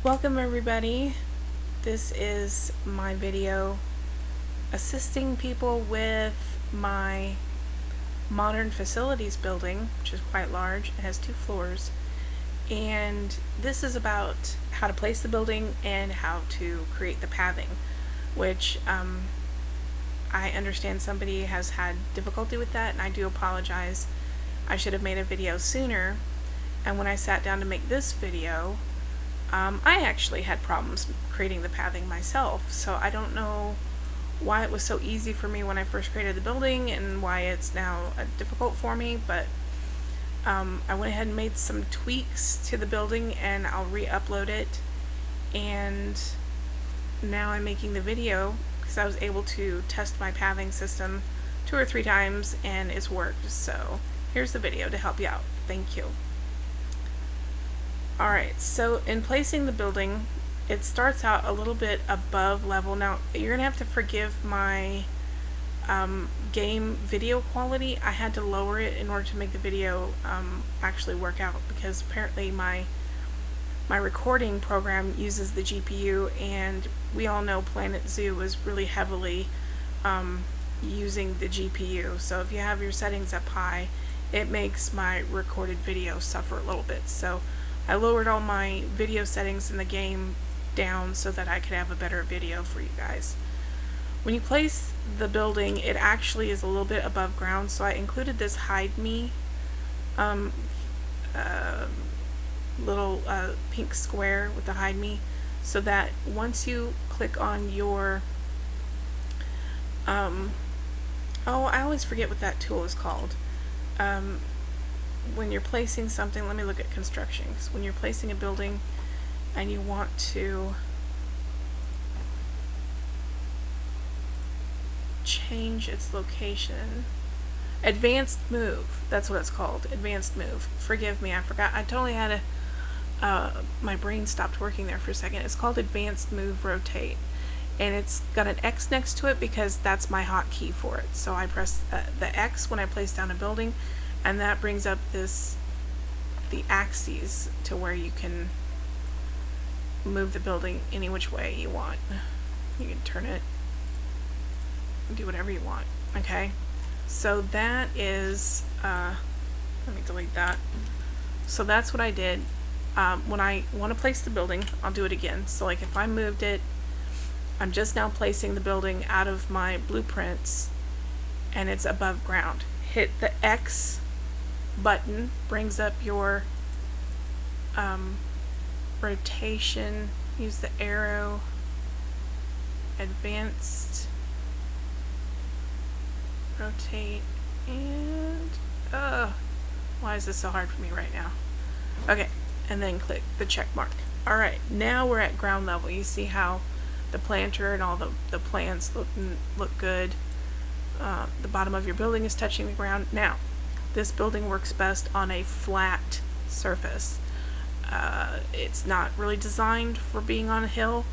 Welcome everybody. This is my video assisting people with my modern facilities building, which is quite large. It has 2 floors, and this is about how to place the building and how to create the pathing, which I understand somebody has had difficulty with that, and I do apologize. I should have made a video sooner, and when I sat down to make this video, I actually had problems creating the pathing myself, so I don't know why it was so easy for me when I first created the building and why it's now difficult for me, but I went ahead and made some tweaks to the building and I'll re-upload it, and now I'm making the video because I was able to test my pathing system 2 or 3 times and it's worked. So here's the video to help you out. Thank you. Alright, so in placing the building, it starts out a little bit above level. Now, you're going to have to forgive my game video quality. I had to lower it in order to make the video actually work out, because apparently my recording program uses the GPU, and we all know Planet Zoo is really heavily using the GPU. So if you have your settings up high, it makes my recorded video suffer a little bit. So I lowered all my video settings in the game down so that I could have a better video for you guys. When you place the building, it actually is a little bit above ground, so I included this hide me little pink square with the hide me, so that once you click on your oh, I always forget what that tool is called. When you're placing something, let me look at construction. So when you're placing a building and you want to change its location, advanced move, that's what it's called, advanced move. Forgive me, I forgot. I totally had my brain stopped working there for a second. It's called advanced move rotate, and it's got an X next to it because that's my hotkey for it. So I press the X when I place down a building, and that brings up the axes to where you can move the building any which way you want. You can turn it, do whatever you want. Okay, so that is let me delete that. So that's what I did. When I want to place the building, I'll do it again. So like if I moved it, I'm just now placing the building out of my blueprints and it's above ground. Hit the X button, brings up your rotation, use the arrow, advanced rotate, and why is this so hard for me right now? Okay, and then click the check mark. Alright, now we're at ground level. You see how the planter and all the plants look good. The bottom of your building is touching the ground. Now, this building works best on a flat surface. It's not really designed for being on a hill.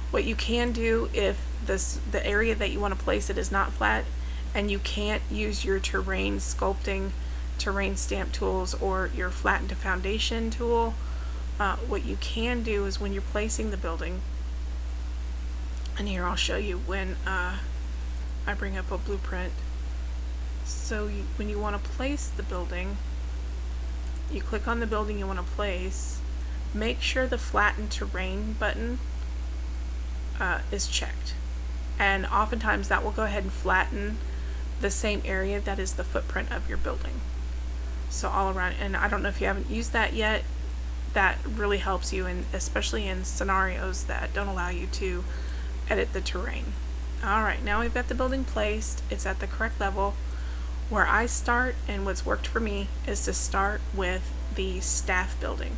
What you can do if the area that you want to place it is not flat, and you can't use your terrain sculpting, terrain stamp tools, or your flatten to foundation tool, what you can do is when you're placing the building, and here I'll show you when I bring up a blueprint. So when you want to place the building, you click on the building you want to place, make sure the flatten terrain button is checked, and oftentimes that will go ahead and flatten the same area that is the footprint of your building. So all around, and I don't know if you haven't used that yet, that really helps you, and especially in scenarios that don't allow you to edit the terrain. Alright, now we've got the building placed, it's at the correct level. Where I start, and what's worked for me, is to start with the staff building.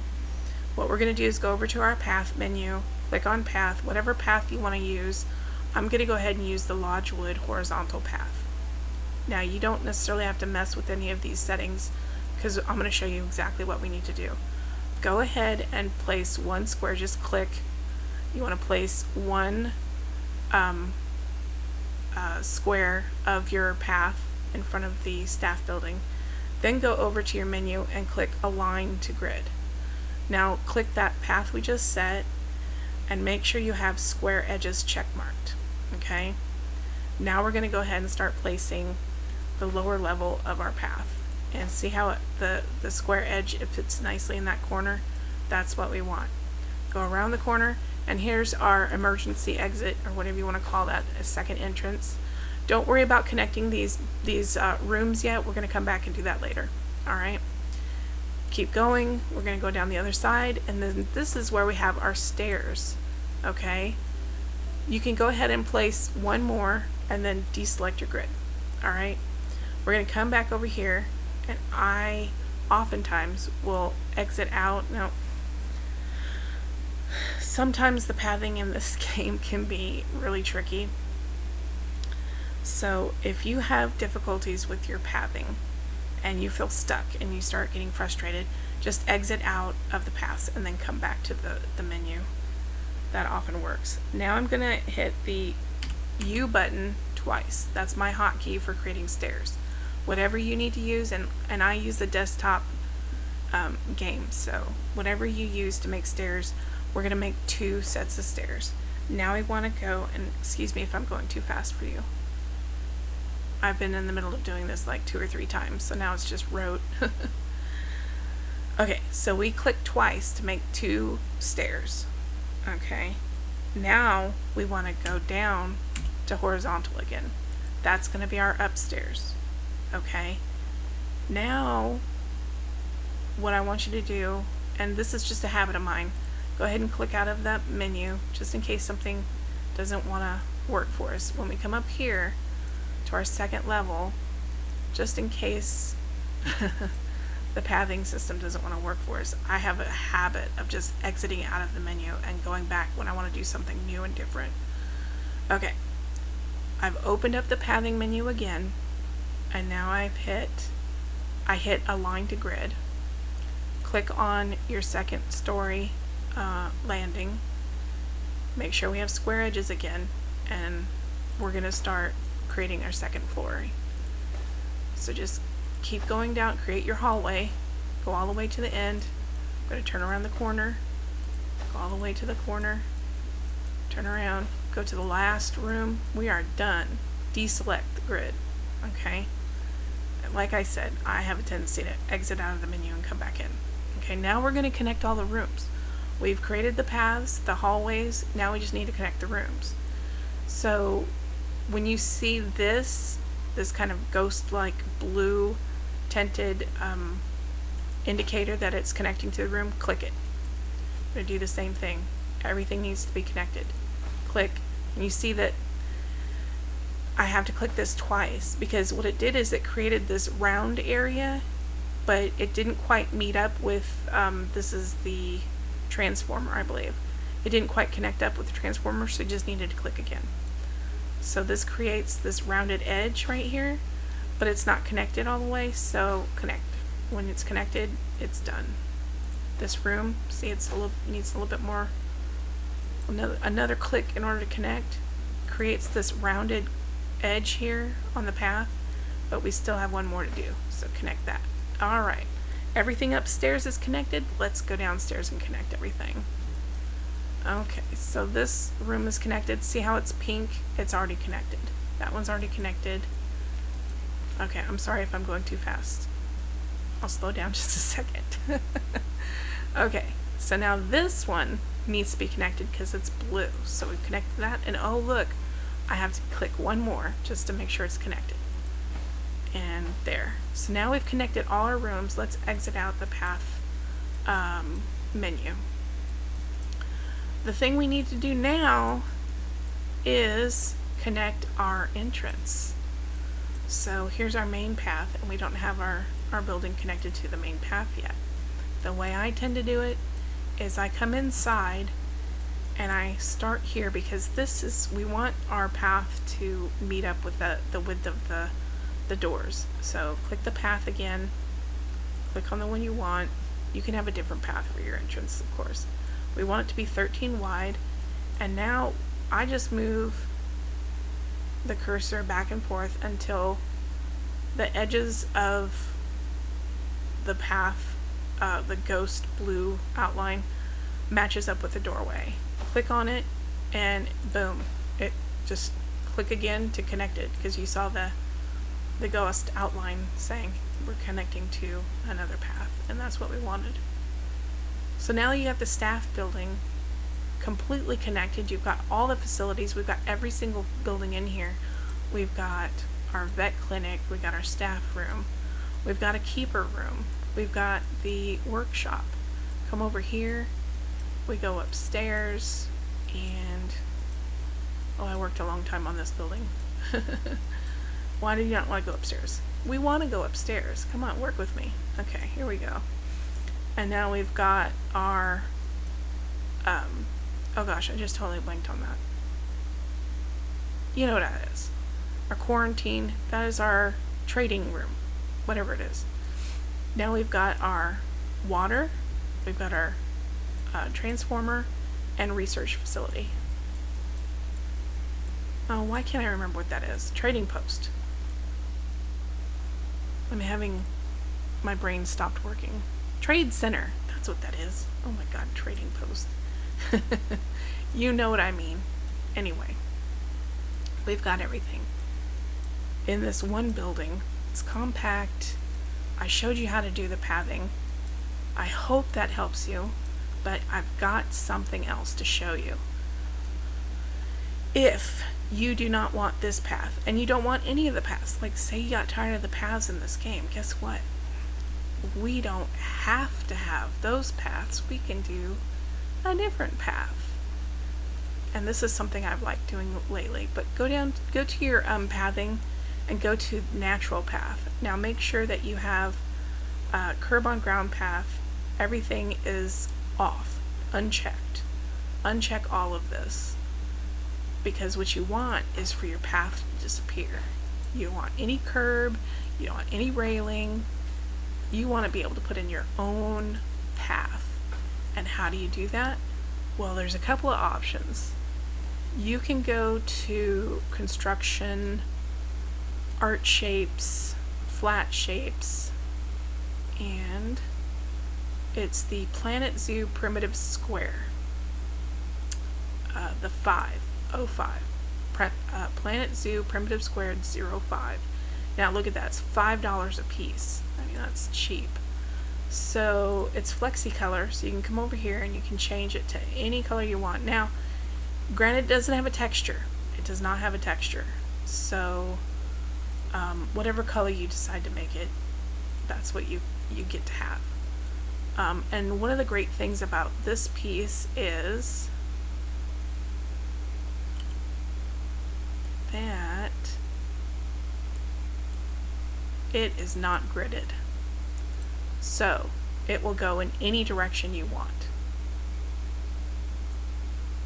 What we're going to do is go over to our path menu, click on path, whatever path you want to use. I'm going to go ahead and use the Lodgewood horizontal path. Now you don't necessarily have to mess with any of these settings, because I'm going to show you exactly what we need to do. Go ahead and place one square, just click. You want to place one square of your path in front of the staff building. Then go over to your menu and click Align to Grid. Now click that path we just set, and make sure you have square edges check marked. Okay, now we're going to go ahead and start placing the lower level of our path, and see how the square edge, it fits nicely in that corner. That's what we want. Go around the corner, and here's our emergency exit, or whatever you want to call that, a second entrance. Don't worry about connecting these rooms yet. We're going to come back and do that later. Alright, keep going. We're going to go down the other side, and then this is where we have our stairs. Okay, you can go ahead and place one more and then deselect your grid. Alright, we're going to come back over here, and I oftentimes will exit out. Now, sometimes the pathing in this game can be really tricky. So if you have difficulties with your pathing and you feel stuck and you start getting frustrated, just exit out of the paths and then come back to the menu. That often works. Now I'm going to hit the U button twice. That's my hotkey for creating stairs. Whatever you need to use, and I use the desktop game, so whatever you use to make stairs, we're going to make 2 sets of stairs. Now we want to go, and excuse me if I'm going too fast for you. I've been in the middle of doing this like 2 or 3 times, so now it's just rote. Okay, so we click twice to make 2 stairs. Okay, now we want to go down to horizontal again. That's going to be our upstairs. Okay, now what I want you to do, and this is just a habit of mine, go ahead and click out of that menu just in case something doesn't want to work for us. When we come up here to our second level, just in case the pathing system doesn't want to work for us, I have a habit of just exiting out of the menu and going back when I want to do something new and different. Okay, I've opened up the pathing menu again, and now I hit align to grid. Click on your second story landing. Make sure we have square edges again, and we're going to start creating our second floor. So just keep going down, create your hallway, go all the way to the end. I'm going to turn around the corner, go all the way to the corner, turn around, go to the last room. We are done. Deselect the grid. Okay, like I said, I have a tendency to exit out of the menu and come back in. Okay, now we're going to connect all the rooms. We've created the paths, the hallways, now we just need to connect the rooms. So when you see this kind of ghost-like blue tinted indicator that it's connecting to the room, click it. I'm going to do the same thing. Everything needs to be connected. Click, and you see that I have to click this twice, because what it did is it created this round area, but it didn't quite meet up with, this is the transformer, I believe. It didn't quite connect up with the transformer, so you just needed to click again. So this creates this rounded edge right here, but it's not connected all the way, so connect. When it's connected, it's done. This room, see, it's needs a little bit more, another click in order to connect. Creates this rounded edge here on the path, but we still have one more to do, so connect that. Alright, everything upstairs is connected. Let's go downstairs and connect everything. Okay, so this room is connected. See how it's pink? It's already connected. That one's already connected. Okay, I'm sorry if I'm going too fast. I'll slow down just a second. Okay, so now this one needs to be connected because it's blue. So we've connected that, and oh look, I have to click one more just to make sure it's connected. And there. So now we've connected all our rooms. Let's exit out the path menu. The thing we need to do now is connect our entrance. So here's our main path, and we don't have our building connected to the main path yet. The way I tend to do it is I come inside and I start here, because this is, we want our path to meet up with the width of the doors. So click the path again, click on the one you want. You can have a different path for your entrance, of course. We want it to be 13 wide, and now I just move the cursor back and forth until the edges of the path, the ghost blue outline, matches up with the doorway. Click on it and boom, it just click again to connect it, because you saw the ghost outline saying we're connecting to another path, and that's what we wanted. So now you have the staff building completely connected. You've got all the facilities. We've got every single building in here. We've got our vet clinic. We've got our staff room. We've got a keeper room. We've got the workshop. Come over here. We go upstairs, and oh, I worked a long time on this building. Why do you not want to go upstairs? We want to go upstairs. Come on, work with me. Okay, here we go. And now we've got our oh gosh, I just totally blanked on that. You know what that is. Our quarantine, that is our trading room, whatever it is. Now we've got our water, we've got our transformer, and research facility. Oh, why can't I remember what that is? Trading post. I'm having my brain stopped working. Trade center, that's what that is. Oh my god, trading post. You know what I mean. Anyway, we've got everything in this one building. It's compact. I showed you how to do the pathing. I hope that helps you, but I've got something else to show you. If you do not want this path, and you don't want any of the paths, like say you got tired of the paths in this game, guess what? We don't have to have those paths. We can do a different path. And this is something I've liked doing lately. But go to your pathing and go to natural path. Now make sure that you have curb on ground path. Everything is off, unchecked. Uncheck all of this, because what you want is for your path to disappear. You don't want any curb, you don't want any railing. You want to be able to put in your own path. And how do you do that? Well, there's a couple of options. You can go to construction, art shapes, flat shapes, and it's the Planet Zoo Primitive Square. The 505. Planet Zoo Primitive Square 05. Now look at that, it's $5 a piece. I mean, that's cheap. So it's flexi color, so you can come over here and you can change it to any color you want. Now, granted, it doesn't have a texture. It does not have a texture. So whatever color you decide to make it, that's what you get to have. And one of the great things about this piece is that it is not gridded. So it will go in any direction you want.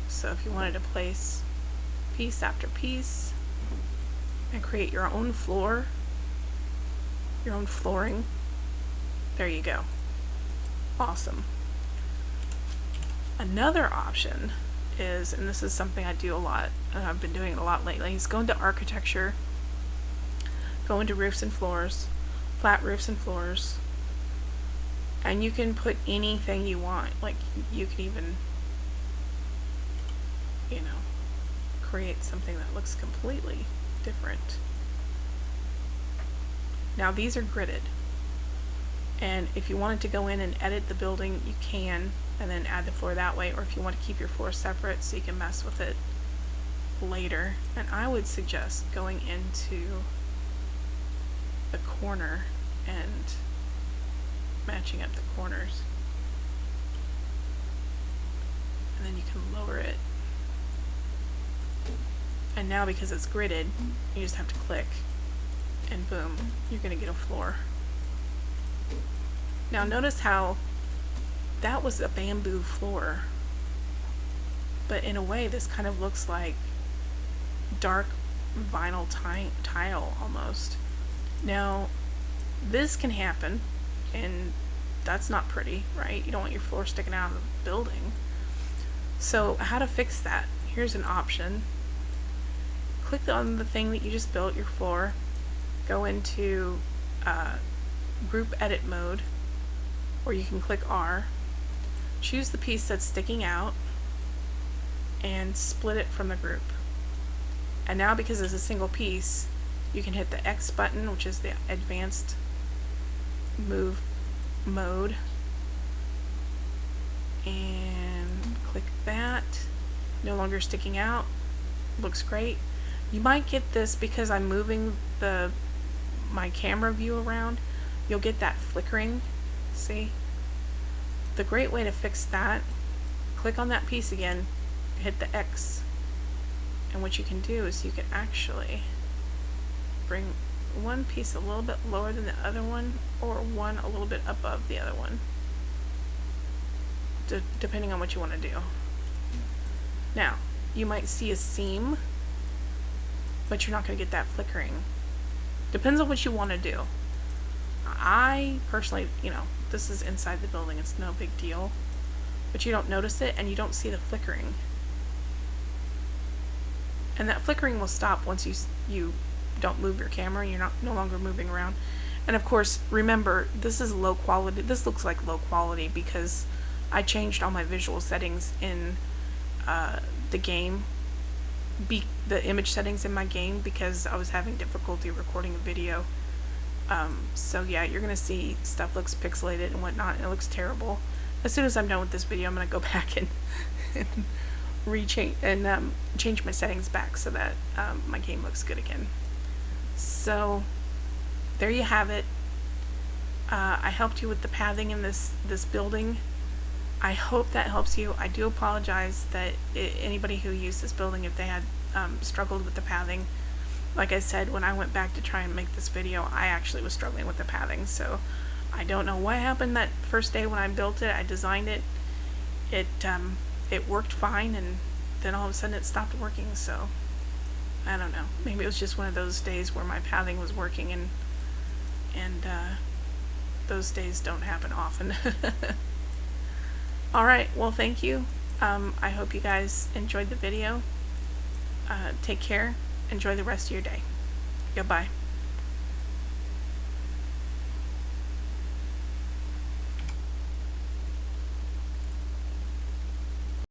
So if you wanted to place piece after piece and create your own floor, your own flooring, there you go. Awesome. Another option is, and this is something I do a lot, and I've been doing it a lot lately, is go into architecture, go into roofs and floors, flat roofs and floors, and you can put anything you want. Like, you can even, you know, create something that looks completely different. Now these are gridded, and if you wanted to go in and edit the building, you can, and then add the floor that way, or if you want to keep your floor separate so you can mess with it later. And I would suggest going into the corner and matching up the corners, and then you can lower it. And now, because it's gridded, you just have to click and boom, you're gonna get a floor. Now notice how that was a bamboo floor, but in a way this kind of looks like dark vinyl tile almost. Now this can happen, and that's not pretty, right? You don't want your floor sticking out of the building. So how to fix that? Here's an option. Click on the thing that you just built, your floor, go into group edit mode, or you can click R, choose the piece that's sticking out and split it from the group. And now, because it's a single piece, you can hit the X button, which is the advanced move mode, and click that. No longer sticking out. Looks great. You might get this because I'm moving my camera view around. You'll get that flickering. See? The great way to fix that, click on that piece again, hit the X, and what you can do is you can actually bring one piece a little bit lower than the other one, or one a little bit above the other one, depending on what you want to do. Now, you might see a seam, but you're not going to get that flickering. Depends on what you want to do. I personally, this is inside the building, it's no big deal, but you don't notice it and you don't see the flickering. And that flickering will stop once you don't move your camera, you're no longer moving around. And of course, remember, this is low quality. This looks like low quality because I changed all my visual settings in the game, the image settings in my game, because I was having difficulty recording a video. So yeah, you're gonna see stuff looks pixelated and whatnot, and it looks terrible. As soon as I'm done with this video, I'm gonna go back and change my settings back so that my game looks good again. So there you have it. I helped you with the pathing in this building. I hope that helps you. I do apologize that anybody who used this building, if they had struggled with the pathing. Like I said, when I went back to try and make this video, I actually was struggling with the pathing. So I don't know what happened that first day when I built it. I designed it. It worked fine, and then all of a sudden it stopped working. So I don't know. Maybe it was just one of those days where my pathing was working, and those days don't happen often. Alright, well, thank you. I hope you guys enjoyed the video. Take care. Enjoy the rest of your day. Goodbye.